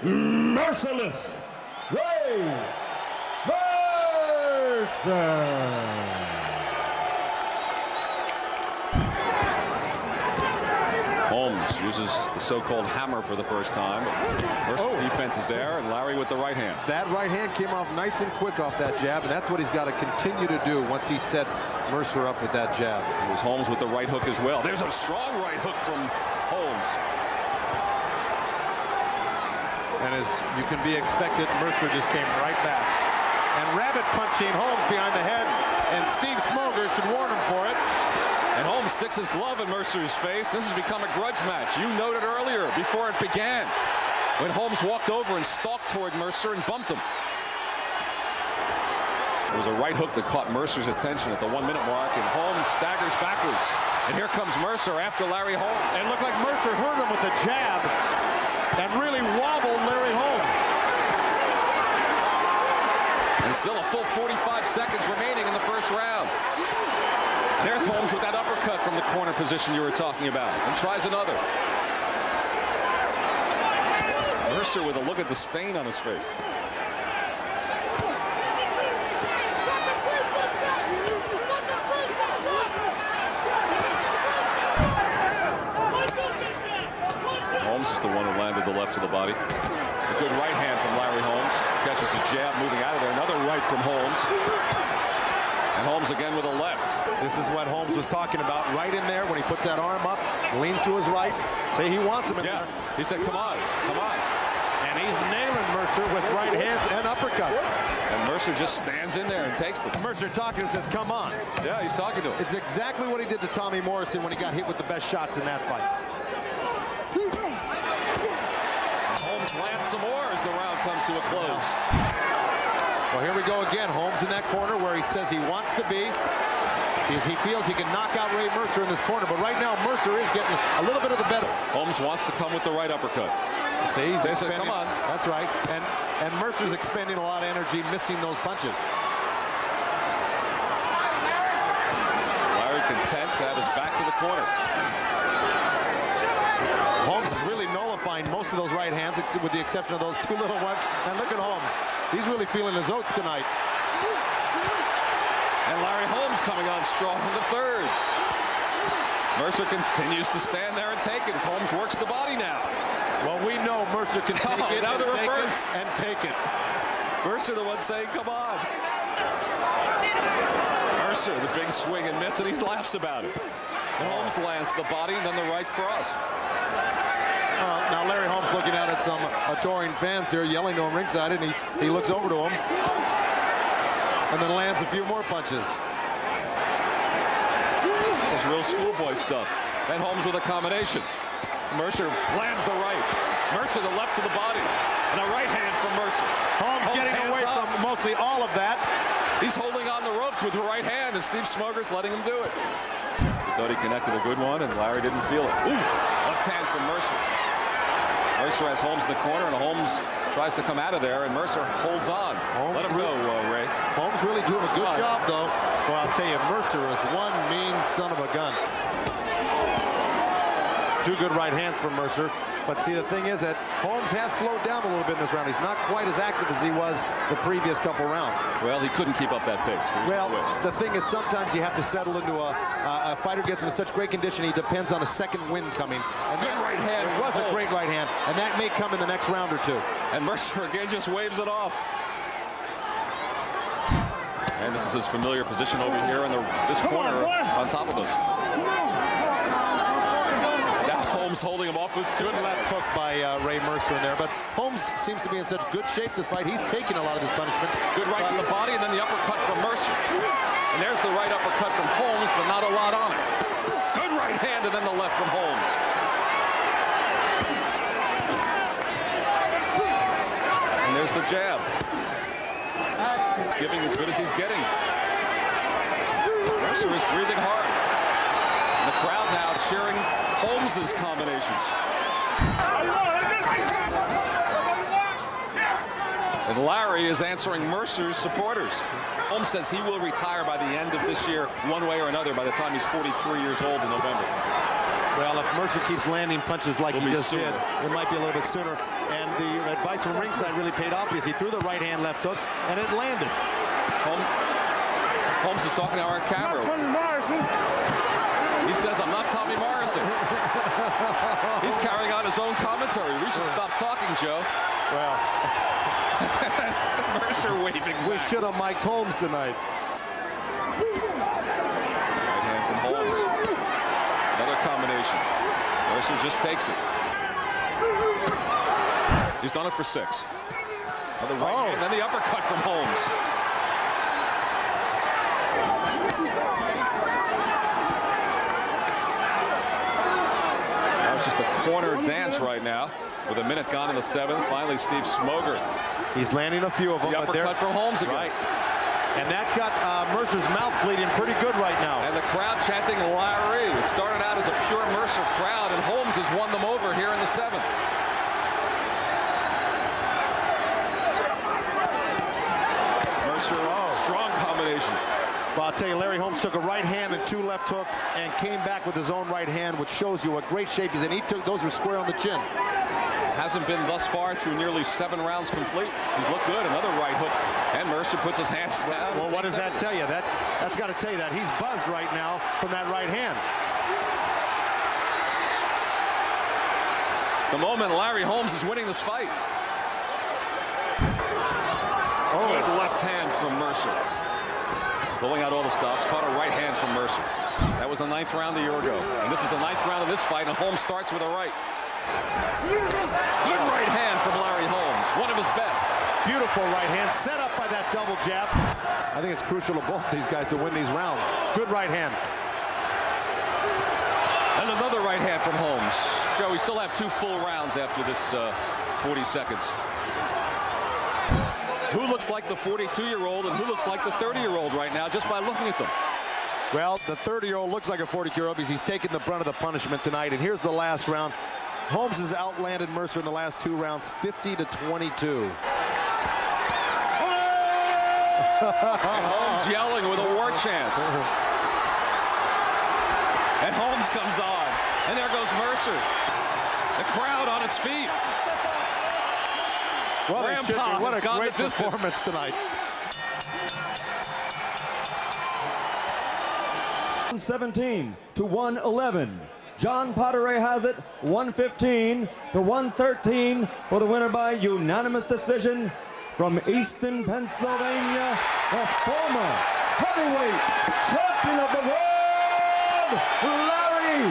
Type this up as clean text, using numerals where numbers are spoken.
merciless Ray Mercer. Holmes uses the so-called hammer for the first time. Mercer's defense is there, and Larry with the right hand. That right hand came off nice and quick off that jab, and that's what he's got to continue to do once he sets Mercer up with that jab. There's Holmes with the right hook as well. There's a strong right hook from Holmes. And as you can be expected, Mercer just came right back. And rabbit punching Holmes behind the head, and Steve Smoger should warn him for it. And Holmes sticks his glove in Mercer's face. This has become a grudge match. You noted earlier, before it began, when Holmes walked over and stalked toward Mercer and bumped him. There was a right hook that caught Mercer's attention at the 1 minute mark, and Holmes staggers backwards. And here comes Mercer after Larry Holmes. And it looked like Mercer hurt him with a jab and really wobbled Larry Holmes. And still a full 45 seconds remaining in the first round. There's Holmes with that uppercut from the corner position you were talking about, and tries another. Mercer with a look at the stain on his face. Holmes is the one who landed the left to the body. A good right hand from Larry Holmes. Catches a jab moving out of there. Another right from Holmes. And Holmes again with a left. This is what Holmes was talking about right in there when he puts that arm up, leans to his right. Say he wants him in there. He said, come on, come on. And he's nailing Mercer with right hands and uppercuts. And Mercer just stands in there and takes them. Mercer talking and says, come on. Yeah, he's talking to him. It's exactly what he did to Tommy Morrison when he got hit with the best shots in that fight. Holmes lands some more as the round comes to a close. Well, here we go again. Holmes in that corner where he says he wants to be. Because he feels he can knock out Ray Mercer in this corner. But right now, Mercer is getting a little bit of the better. Holmes wants to come with the right uppercut. See, he's expending. Come on. That's right. And Mercer's expending a lot of energy, missing those punches. Larry content to have his back to the corner. Holmes is really nullifying most of those right hands, with the exception of those two little ones. And look at Holmes. He's really feeling his oats tonight. And Larry Holmes coming on strong in the third. Mercer continues to stand there and take it as Holmes works the body now. Well, we know Mercer can take it now and the take reverse. it and take it. Mercer the one saying, come on. Mercer, the big swing and miss, and he laughs about it. And Holmes lands the body and then the right cross. Now Larry Holmes looking out at some adoring fans here, yelling to him ringside, and he looks over to him and then lands a few more punches. This is real schoolboy stuff. And Holmes with a combination. Mercer lands the right. Mercer the left to the body. And a right hand from Mercer. Holmes getting away from mostly all of that. He's holding on the ropes with the right hand, and Steve Smoger's letting him do it. He thought he connected a good one, and Larry didn't feel it. Ooh, left hand from Mercer. Mercer has Holmes in the corner, and Holmes tries to come out of there, and Mercer holds on. Let him go, Ray. Holmes really doing a good job, though. Well, I'll tell you, Mercer is one mean son of a gun. Two good right hands from Mercer. But see, the thing is that Holmes has slowed down a little bit in this round. He's not quite as active as he was the previous couple rounds. Well, he couldn't keep up that pace. Well, the thing is, sometimes you have to settle into a fighter gets into such great condition, he depends on a second wind coming. And good right hand. It was a great right hand, and that may come in the next round or two. And Mercer again just waves it off. And this is his familiar position over here in this corner on top of us. Holmes holding him off with good left hook by Ray Mercer in there. But Holmes seems to be in such good shape this fight. He's taking a lot of his punishment. Good right to the body, and then the uppercut from Mercer. And there's the right uppercut from Holmes, but not a lot on it. Good right hand, and then the left from Holmes. And there's the jab. He's giving as good as he's getting. Mercer is breathing hard. And the crowd now cheering Holmes's combinations. And Larry is answering Mercer's supporters. Holmes says he will retire by the end of this year, one way or another, by the time he's 43 years old in November. Well, if Mercer keeps landing punches like he just did, it might be a little bit sooner. And the advice from ringside really paid off because he threw the right hand left hook and it landed. Holmes is talking to our camera. He says, I'm not Tommy Morrison. He's carrying on his own commentary. We should stop talking, Joe. Well, Mercer waving we back. should have mic'd Holmes tonight. Right hand from Holmes. Another combination. Mercer just takes it. He's done it for 6. Another right hand, then the uppercut from Holmes. That was just a corner dance right now. With a minute gone in the 7th, finally Steve Smoger. He's landing a few of them. The uppercut from Holmes again. Right. And that's got Mercer's mouth bleeding pretty good right now. And the crowd chanting Larry. It started out as a pure Mercer crowd, and Holmes has won them over here in the 7th. Mercer, strong combination. Well, I'll tell you, Larry Holmes took a right hand and 2 left hooks and came back with his own right hand, which shows you what great shape he's in. He took those were square on the chin. Hasn't been thus far through nearly 7 rounds complete. He's looked good. Another right hook, and Mercer puts his hands down. Well, what does that tell you? That's got to tell you that he's buzzed right now from that right hand. The moment Larry Holmes is winning this fight. Good left hand from Mercer. Pulling out all the stops, caught a right hand from Mercer. That was the 9th round a year ago. And this is the 9th round of this fight, and Holmes starts with a right. Good right hand from Larry Holmes, one of his best. Beautiful right hand, set up by that double jab. I think it's crucial to both these guys to win these rounds. Good right hand. And another right hand from Holmes. Joe, we still have 2 full rounds after this 40 seconds. Who looks like the 42-year-old and who looks like the 30-year-old right now just by looking at them? Well, the 30-year-old looks like a 40-year-old because he's taken the brunt of the punishment tonight. And here's the last round. Holmes has outlanded Mercer in the last 2 rounds, 50-22. And Holmes yelling with a war chant. And Holmes comes on. And there goes Mercer. The crowd on its feet. Well, what a great distance. performance tonight. 17 to 111. John Potere has it 115 to 113 for the winner by unanimous decision from Easton, Pennsylvania, the former heavyweight champion of the world, Larry